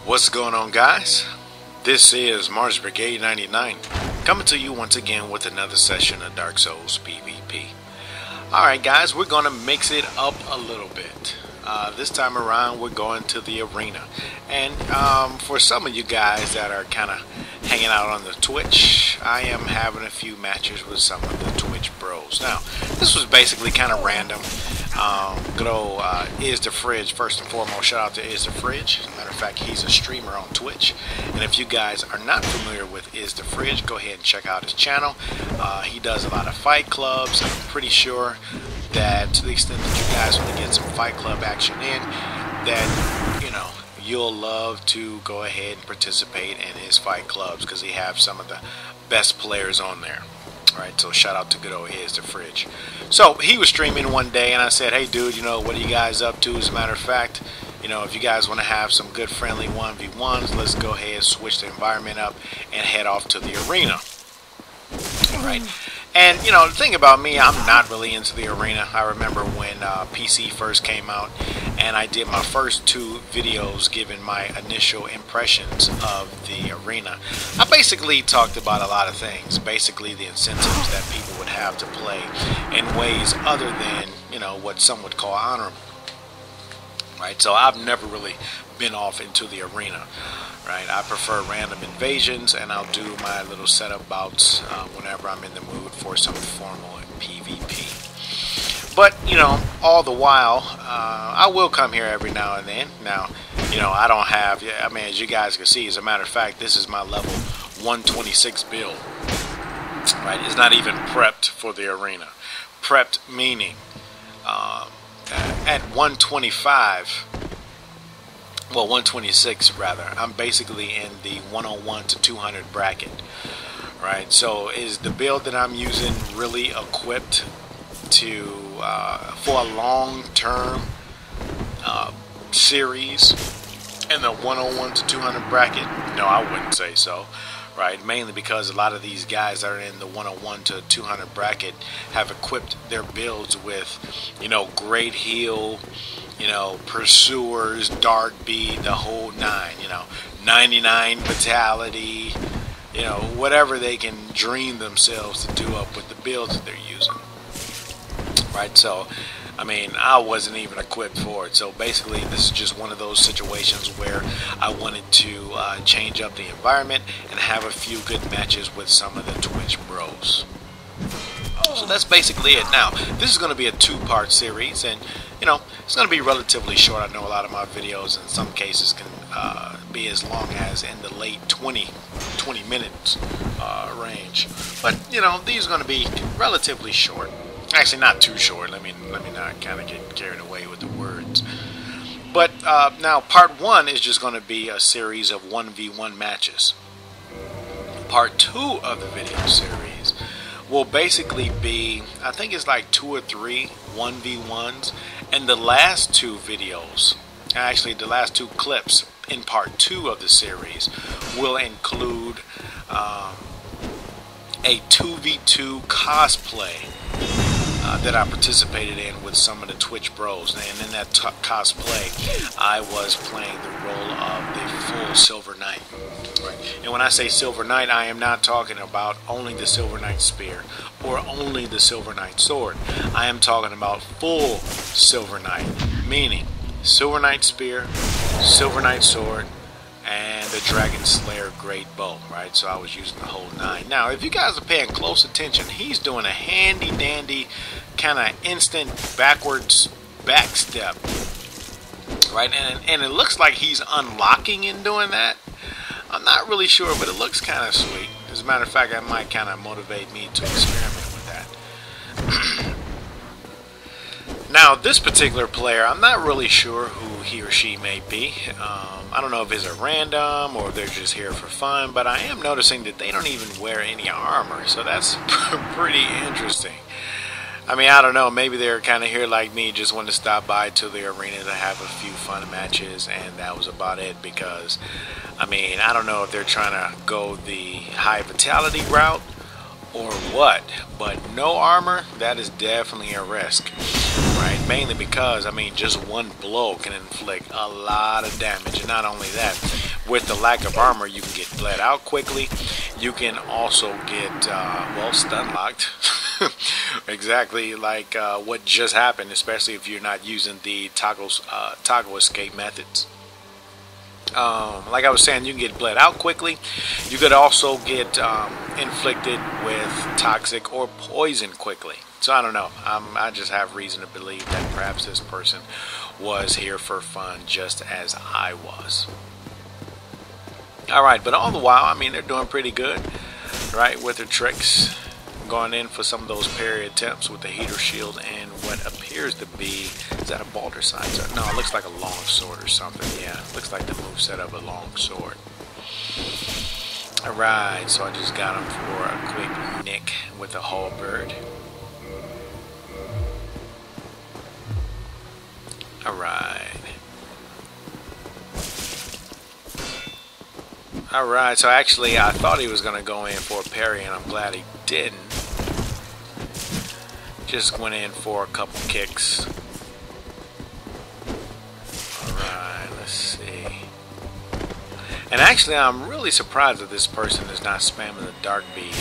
What's going on, guys? This is Mars Brigade 99 coming to you once again with another session of Dark Souls PvP. Alright guys, we're going to mix it up a little bit. This time around we're going to the arena. And for some of you guys that are kind of hanging out on the Twitch, I am having a few matches with some of the Twitch bros. Now, this was basically kind of random. Good old Is the Fridge, first and foremost, shout out to Is the Fridge. As a matter of fact, he's a streamer on Twitch. And if you guys are not familiar with Is the Fridge, go ahead and check out his channel. He does a lot of fight clubs. I'm pretty sure that to the extent that you guys want to get some fight club action in, that, you know, you'll love to go ahead and participate in his fight clubs because he has some of the best players on there. Alright, so shout out to good old Is the Fridge. So he was streaming one day and I said, hey dude, you know, what are you guys up to? As a matter of fact, you know, if you guys want to have some good friendly 1v1s, let's go ahead and switch the environment up and head off to the arena. Alright. And, you know, the thing about me, I'm not really into the arena. I remember when PC first came out and I did my first 2 videos giving my initial impressions of the arena. I basically talked about a lot of things. Basically the incentives that people would have to play in ways other than, you know, what some would call honorable. Right, so I've never really been off into the arena. Right, I prefer random invasions, and I'll do my little setup bouts whenever I'm in the mood for some formal PvP. But you know, all the while, I will come here every now and then. Now, you know, I don't have. I mean, as you guys can see, as a matter of fact, this is my level 126 build. Right, it's not even prepped for the arena. Prepped meaning at 125. Well, 126 rather. I'm basically in the 101 to 200 bracket, right? So is the build that I'm using really equipped to for a long-term series in the 101 to 200 bracket? No, I wouldn't say so. Right, mainly because a lot of these guys that are in the 101 to 200 bracket have equipped their builds with, you know, great heal, you know, pursuers, dark bead, the whole 9, you know, 99 vitality, you know, whatever they can dream themselves to do up with the builds that they're using. Right, so I mean, I wasn't even equipped for it. So basically, this is just one of those situations where I wanted to change up the environment and have a few good matches with some of the Twitch bros. So that's basically it. Now, this is going to be a 2-part series, and you know, it's going to be relatively short. I know a lot of my videos in some cases can be as long as in the late 20 minutes range. But you know, these are going to be relatively short. Actually, not too short. Let me not kind of get carried away with the words. But now, part 1 is just going to be a series of 1v1 matches. Part 2 of the video series will basically be, I think it's like 2 or 3 1v1s, and the last 2 videos, actually the last 2 clips in part 2 of the series will include a 2v2 cosplay that I participated in with some of the Twitch bros. And in that cosplay, I was playing the role of the full Silver Knight. Right. And when I say Silver Knight, I am not talking about only the Silver Knight spear or only the Silver Knight sword. I am talking about full Silver Knight, meaning Silver Knight spear, Silver Knight sword, and the Dragon Slayer Great Bow, right? So I was using the whole 9. Now, if you guys are paying close attention, he's doing a handy-dandy kind of instant backwards backstep, right? And it looks like he's unlocking in doing that. I'm not really sure, but it looks kind of sweet. As a matter of fact, that might kind of motivate me to experiment with that. Now, this particular player, I'm not really sure who he or she may be. I don't know if it's a random or if they're just here for fun, but I am noticing that they don't even wear any armor, so that's pretty interesting. I mean, I don't know, maybe they're kind of here like me, just want to stop by to the arena to have a few fun matches, and that was about it, because, I mean, I don't know if they're trying to go the high vitality route or what, but no armor, that is definitely a risk. Right, mainly because, I mean, just one blow can inflict a lot of damage, and not only that, with the lack of armor, you can get bled out quickly. You can also get, well, stun locked. Exactly like what just happened, especially if you're not using the toggle escape methods. Like I was saying, you can get bled out quickly. You could also get inflicted with toxic or poison quickly. So I don't know. I just have reason to believe that perhaps this person was here for fun just as I was. Alright, but all the while, I mean, they're doing pretty good, right, with their tricks. Going in for some of those parry attempts with the heater shield and what appears to be, is that a Balder sign? No, it looks like a long sword or something. Yeah, it looks like the moveset of a long sword. Alright, so I just got him for a quick nick with a halberd. Alright, so actually I thought he was going to go in for a parry, and I'm glad he didn't. Just went in for a couple kicks. Alright, let's see. And actually I'm really surprised that this person is not spamming the dark bead.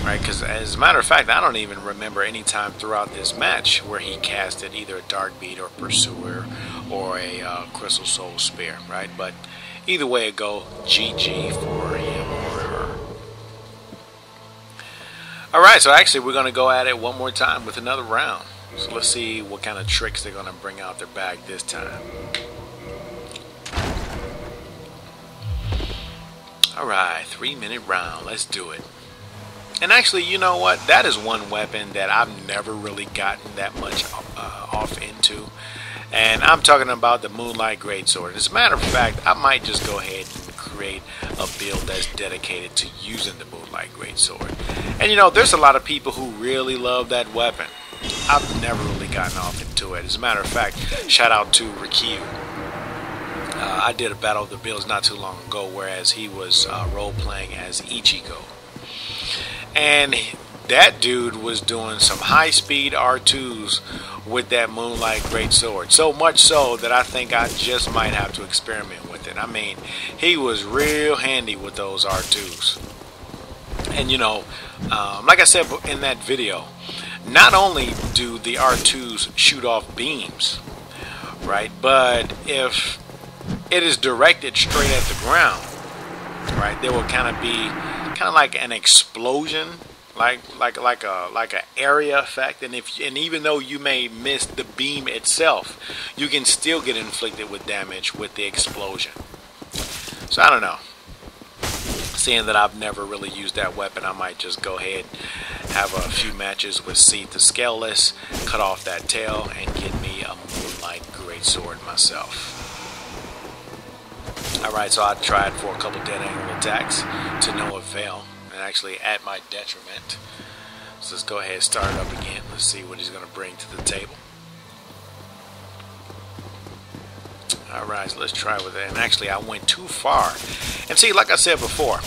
Right, because as a matter of fact, I don't even remember any time throughout this match where he casted either a dark bead or pursuer or a crystal soul spear, right? But either way it go, GG for him or her. Alright, so actually we're going to go at it one more time with another round. So let's see what kind of tricks they're going to bring out their bag this time. Alright, 3-minute round. Let's do it. And actually, you know what? That is one weapon that I've never really gotten that much off into. And I'm talking about the Moonlight Greatsword. As a matter of fact, I might just go ahead and create a build that's dedicated to using the Moonlight Greatsword. And you know, there's a lot of people who really love that weapon. I've never really gotten off into it. As a matter of fact, shout out to Rikyu. I did a Battle of the Builds not too long ago, whereas he was role-playing as Ichigo. And that dude was doing some high-speed R2s with that Moonlight Greatsword. So much so that I think I just might have to experiment with it. I mean, he was real handy with those R2s. And you know, like I said in that video, not only do the R2s shoot off beams, right, but if it is directed straight at the ground, right, there will kind of like an explosion, like a area effect, and even though you may miss the beam itself, you can still get inflicted with damage with the explosion. So I don't know. Seeing that I've never really used that weapon, I might just go ahead, have a few matches with Seed the Scaleless, cut off that tail, and get me a Moonlight Greatsword myself. Alright, so I tried for a couple dead angle attacks to no avail, and actually at my detriment. So let's go ahead and start it up again. Let's see what he's going to bring to the table. Alright, so let's try with it. And actually I went too far. And see, like I said before,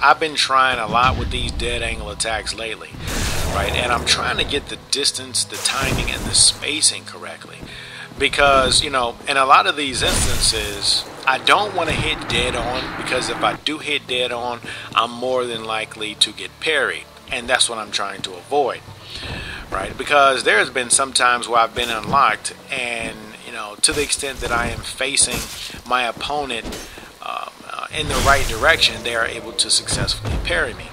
I've been trying a lot with these dead angle attacks lately, right? And I'm trying to get the distance, the timing, and the spacing correctly. Because, you know, in a lot of these instances, I don't want to hit dead on, because if I do hit dead on, I'm more than likely to get parried. And that's what I'm trying to avoid, right? Because there's been some times where I've been unlocked, and, you know, to the extent that I am facing my opponent in the right direction, they are able to successfully parry me.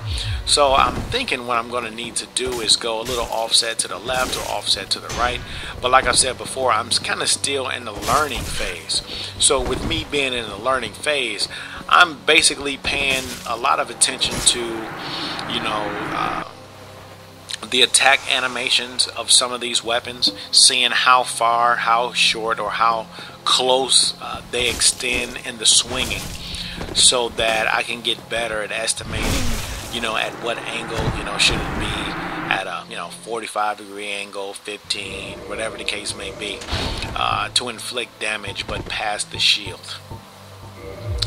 So I'm thinking what I'm going to need to do is go a little offset to the left or offset to the right. But like I said before, I'm kind of still in the learning phase. So with me being in the learning phase, I'm basically paying a lot of attention to, you know, the attack animations of some of these weapons, seeing how far, how short, or how close they extend in the swinging, so that I can get better at estimating, you know, at what angle, you know, should it be at a, you know, 45-degree angle, 15, whatever the case may be, to inflict damage but past the shield.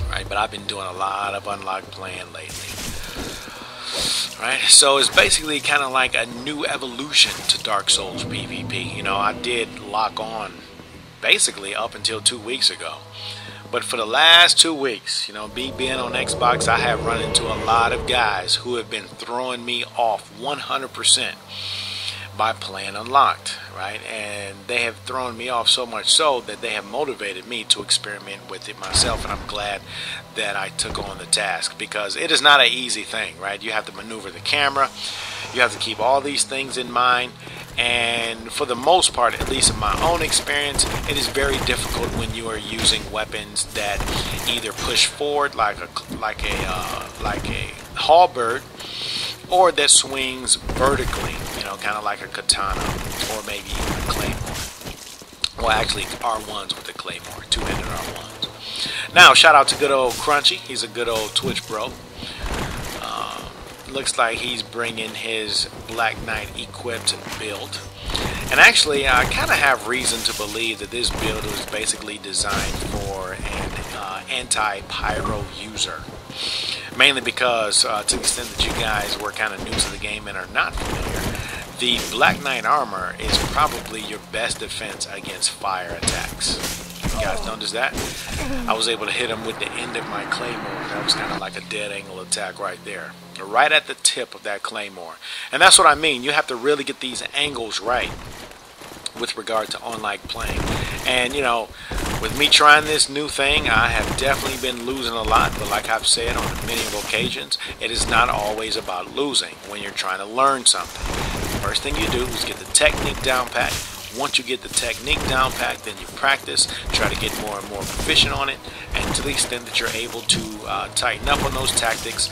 Right, but I've been doing a lot of unlocked playing lately. Right, so it's basically kind of like a new evolution to Dark Souls PvP. You know, I did lock on basically up until 2 weeks ago. But for the last 2 weeks, you know, me being on Xbox, I have run into a lot of guys who have been throwing me off 100% by playing unlocked, right? And they have thrown me off so much so that they have motivated me to experiment with it myself, and I'm glad that I took on the task, because it is not an easy thing, right? You have to maneuver the camera, you have to keep all these things in mind, and for the most part, at least in my own experience, it is very difficult when you are using weapons that either push forward like a halberd, or that swings vertically, you know, kind of like a katana, or maybe even a claymore. Well, actually, R1s with the claymore, two-handed R1s. Now, shout out to good old Crunchy. He's a good old Twitch bro. Looks like he's bringing his Black Knight equipped build. And actually, I kind of have reason to believe that this build was basically designed for an anti-pyro user. Mainly because, to the extent that you guys were kind of new to the game and are not familiar, the Black Knight armor is probably your best defense against fire attacks. You guys notice that? I was able to hit him with the end of my claymore. That was kind of like a dead angle attack right there. Right at the tip of that claymore. And that's what I mean. You have to really get these angles right with regard to online playing. And, you know, with me trying this new thing, I have definitely been losing a lot. But like I've said on many occasions, it is not always about losing when you're trying to learn something. First thing you do is get the technique down pat. Once you get the technique down pat, then you practice, try to get more and more proficient on it, and to the extent that you're able to tighten up on those tactics,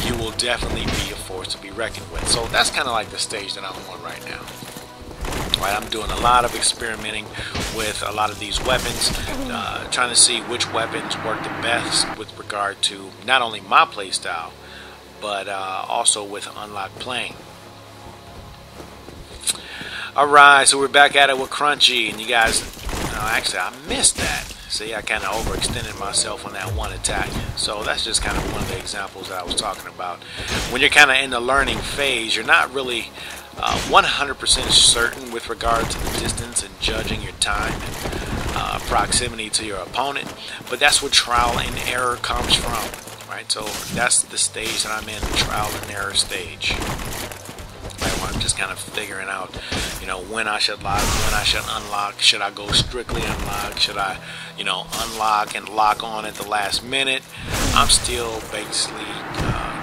you will definitely be a force to be reckoned with. So that's kind of like the stage that I'm on right now. Right, I'm doing a lot of experimenting with a lot of these weapons, trying to see which weapons work the best with regard to not only my playstyle, but also with unlocked playing. Alright, so we're back at it with Crunchy, and you guys, actually I missed that. See, I kind of overextended myself on that one attack. So that's just kind of one of the examples that I was talking about. When you're kind of in the learning phase, you're not really 100% certain with regard to the distance and judging your time and proximity to your opponent, but that's where trial and error comes from, right? So that's the stage that I'm in, the trial and error stage. Right, where I'm just kind of figuring out, you know, when I should lock, when I should unlock. Should I go strictly unlock? Should I, you know, unlock and lock on at the last minute? I'm still basically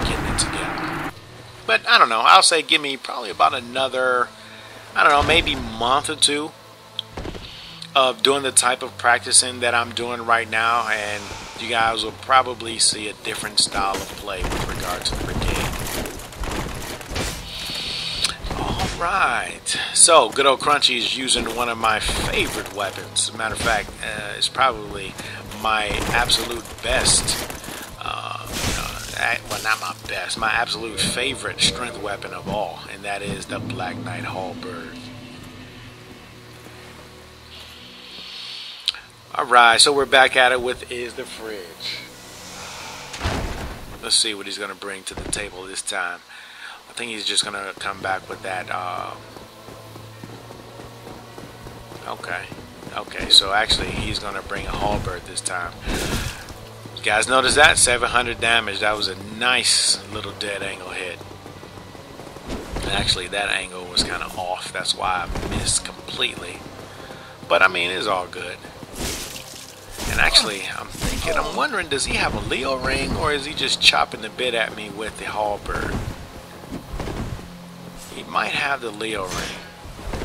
getting it together. But I don't know. I'll say give me probably about another, I don't know, maybe month or two of doing the type of practicing that I'm doing right now, and you guys will probably see a different style of play with regard to the brigade. Alright, so good old Crunchy is using one of my favorite weapons. As a matter of fact, it's probably my absolute best, well, not my best, my absolute favorite strength weapon of all, and that is the Black Knight halberd. Alright, so we're back at it with Is the Fridge. Let's see what he's going to bring to the table this time. I think he's just gonna come back with that. Okay, so actually he's gonna bring a halberd this time. You guys notice that? 700 damage. That was a nice little dead angle hit. And actually that angle was kind of off. That's why I missed completely. But I mean, it's all good. And actually, I'm wondering, does he have a Leo ring, or is he just chopping the bit at me with the halberd? He might have the Leo ring,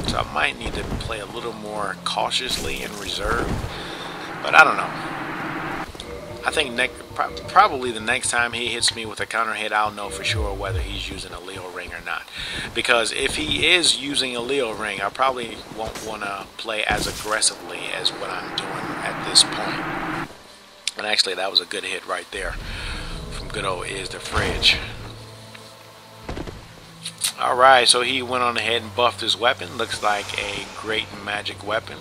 so I might need to play a little more cautiously and reserved. But I don't know. I think probably the next time he hits me with a counter hit, I'll know for sure whether he's using a Leo ring or not. Because if he is using a Leo ring, I probably won't want to play as aggressively as what I'm doing at this point. And actually, that was a good hit right there from good old Is the Fridge. Alright, so he went on ahead and buffed his weapon. Looks like a great magic weapon.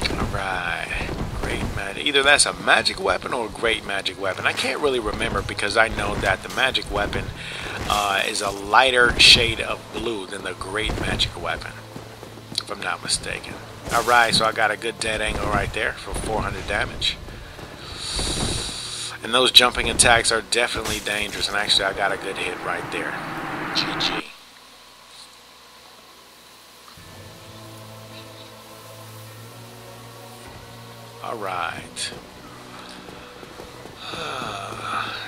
Alright, great magic. Either that's a magic weapon or a great magic weapon. I can't really remember, because I know that the magic weapon is a lighter shade of blue than the great magic weapon. if I'm not mistaken. Alright, so I got a good dead angle right there for 400 damage. And those jumping attacks are definitely dangerous, and actually I got a good hit right there. GG. Alright.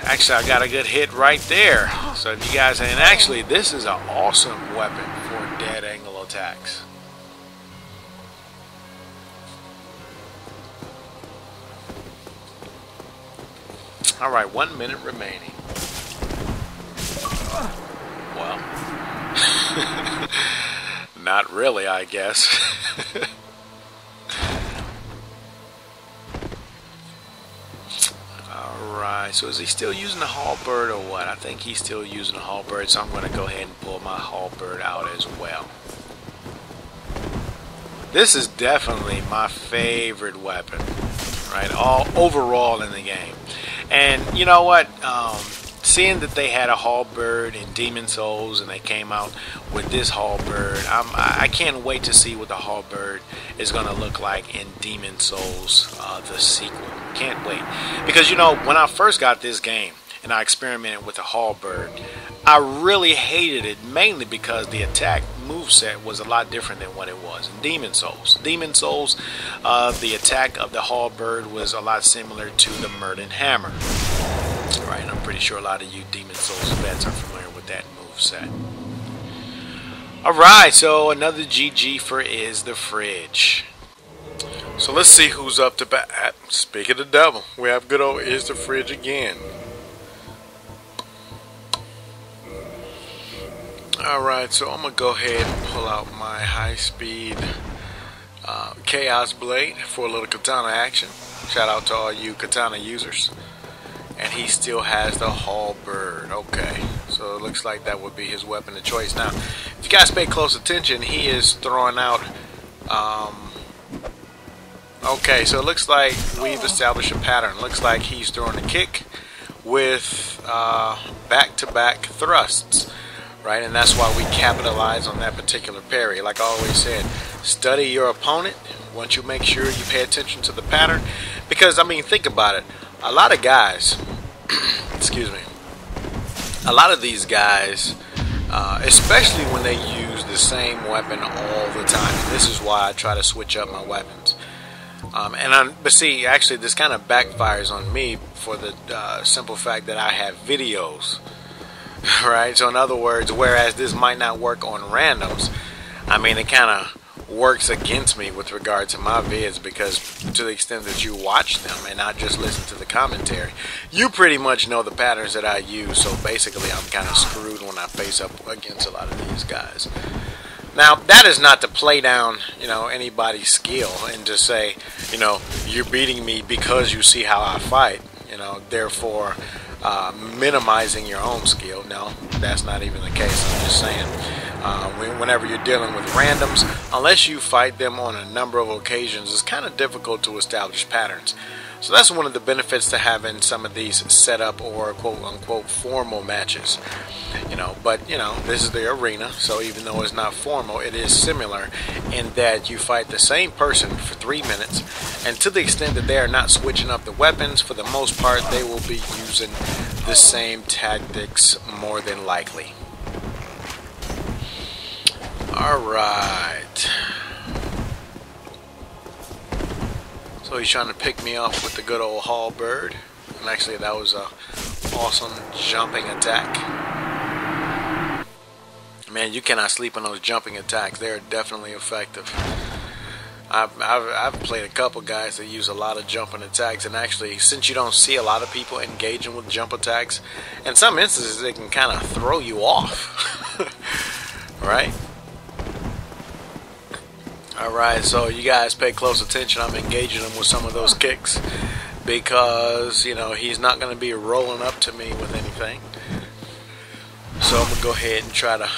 Actually, I got a good hit right there. So if you guys, and actually this is an awesome weapon for dead angle attacks. Alright, 1 minute remaining. Well, not really, I guess. Alright, so is he still using the halberd or what? I think he's still using the halberd, so I'm going to go ahead and pull my halberd out as well. This is definitely my favorite weapon, right? Overall in the game. And you know what? Seeing that they had a halberd in Demon Souls and they came out with this halberd, I can't wait to see what the halberd is going to look like in Demon Souls, the sequel. Can't wait. Because, you know, when I first got this game and I experimented with the halberd, I really hated it, mainly because the attack moveset was a lot different than what it was in Demon Souls. Demon Souls, the attack of the halberd was a lot similar to the Murden Hammer. Right, and I'm pretty sure a lot of you Demon Souls vets are familiar with that moveset. Alright, so another GG for Is the Fridge. So let's see who's up to bat. Speak of the devil, we have good old Is the Fridge again. Alright, so I'm going to go ahead and pull out my high-speed Chaos Blade for a little katana action. Shout out to all you katana users. And he still has the halberd. Okay, so it looks like that would be his weapon of choice. Now, if you guys pay close attention, he is throwing out... okay, so it looks like we've established a pattern. Looks like he's throwing a kick with back-to-back thrusts. Right, and that's why we capitalize on that particular parry. Like I always said, study your opponent once you make sure you pay attention to the pattern. Because, I mean, think about it. A lot of guys, excuse me, a lot of these guys, especially when they use the same weapon all the time, and this is why I try to switch up my weapons. But see, actually, this kind of backfires on me for the simple fact that I have videos. Right, so in other words, whereas this might not work on randoms, I mean, it kind of works against me with regard to my vids, because to the extent that you watch them and not just listen to the commentary, you pretty much know the patterns that I use. So basically, I'm kind of screwed when I face up against a lot of these guys. Now, that is not to play down, you know, anybody's skill and to say, you know, you're beating me because you see how I fight, you know, therefore minimizing your own skill. No, that's not even the case. I'm just saying, whenever you're dealing with randoms, unless you fight them on a number of occasions, it's kind of difficult to establish patterns. So that's one of the benefits to having some of these set up or quote-unquote formal matches. You know, but you know, this is the arena, so even though it's not formal, it is similar in that you fight the same person for 3 minutes, and to the extent that they are not switching up the weapons, for the most part, they will be using the same tactics more than likely. Alright. So he's trying to pick me up with the good old halberd. And actually that was a awesome jumping attack. Man, you cannot sleep on those jumping attacks. They're definitely effective. I've played a couple guys that use a lot of jumping attacks, and actually, since you don't see a lot of people engaging with jump attacks, in some instances they can kind of throw you off. Right? Alright, so you guys pay close attention. I'm engaging him with some of those kicks because, you know, he's not going to be rolling up to me with anything. So I'm going to go ahead and try to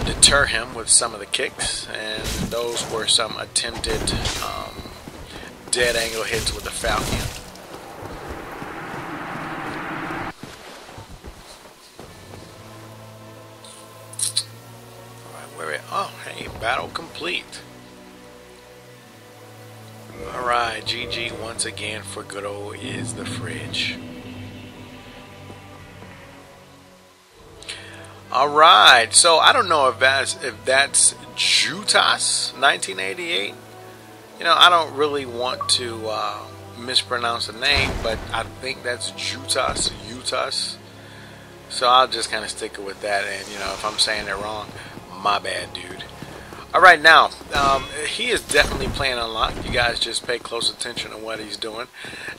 deter him with some of the kicks, and those were some attempted dead angle hits with the falcon. Alright, oh, hey, battle complete. Alright, GG once again for good old Is the Fridge. Alright, so I don't know if that's Jutas 1988. You know, I don't really want to mispronounce the name, but I think that's Jutas. So I'll just kind of stick it with that, and you know, if I'm saying it wrong, my bad, dude. Alright, now, he is definitely playing unlocked. You guys just pay close attention to what he's doing.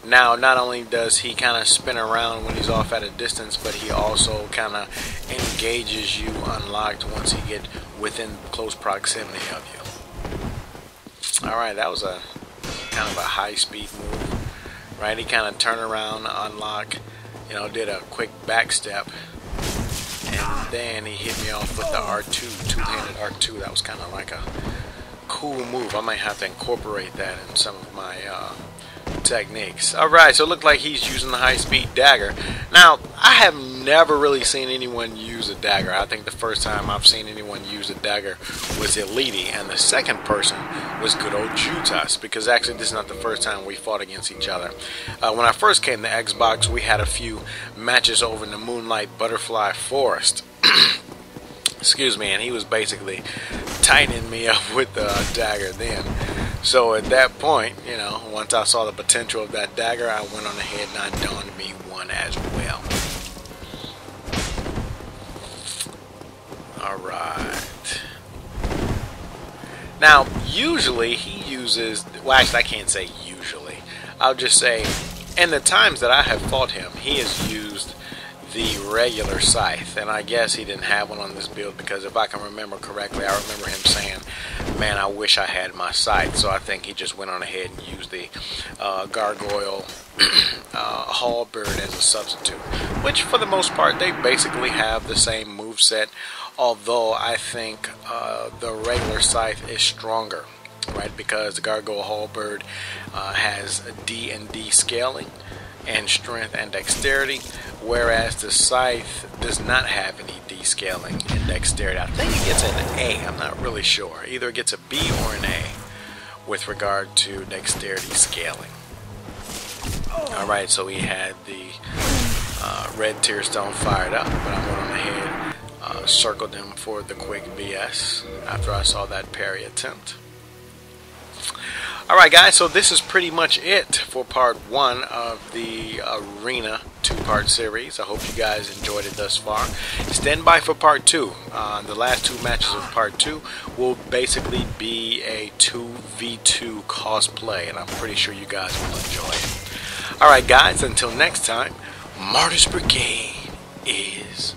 Now, not only does he kind of spin around when he's off at a distance, but he also kind of engages you unlocked once he gets within close proximity of you. Alright, that was a kind of a high-speed move. Right, he kind of turned around, unlock, you know, did a quick back step. And then he hit me off with the R2, two-handed R2. That was kind of like a cool move. I might have to incorporate that in some of my techniques. Alright, so it looked like he's using the high-speed dagger. Now, I have never really seen anyone use a dagger. I think the first time I've seen anyone use a dagger was Elite, and the second person was good old Jutas, because actually this is not the first time we fought against each other. When I first came to Xbox, we had a few matches over in the Moonlight Butterfly Forest. Excuse me, and he was basically tightening me up with the dagger then. So at that point, you know, once I saw the potential of that dagger, I went on ahead and I donned me one as well. Alright. Now, usually he uses, well actually I can't say usually, I'll just say in the times that I have fought him, he has used the regular scythe, and I guess he didn't have one on this build because if I can remember correctly, I remember him saying, man, I wish I had my scythe. So I think he just went on ahead and used the gargoyle halberd as a substitute, which for the most part they basically have the same moveset, although I think the regular scythe is stronger, right, because the gargoyle halberd has D&D scaling and strength and dexterity, whereas the scythe does not have any D-scaling and dexterity. I think it gets an A, I'm not really sure. Either it gets a B or an A with regard to dexterity scaling. Alright, so we had the red tear stone fired up, but I went on ahead, circled him for the quick BS after I saw that parry attempt. Alright guys, so this is pretty much it for part 1 of the Arena 2-part series. I hope you guys enjoyed it thus far. Stand by for part 2. The last 2 matches of part 2 will basically be a 2v2 cosplay, and I'm pretty sure you guys will enjoy it. Alright guys, until next time, Martyr's Brigade is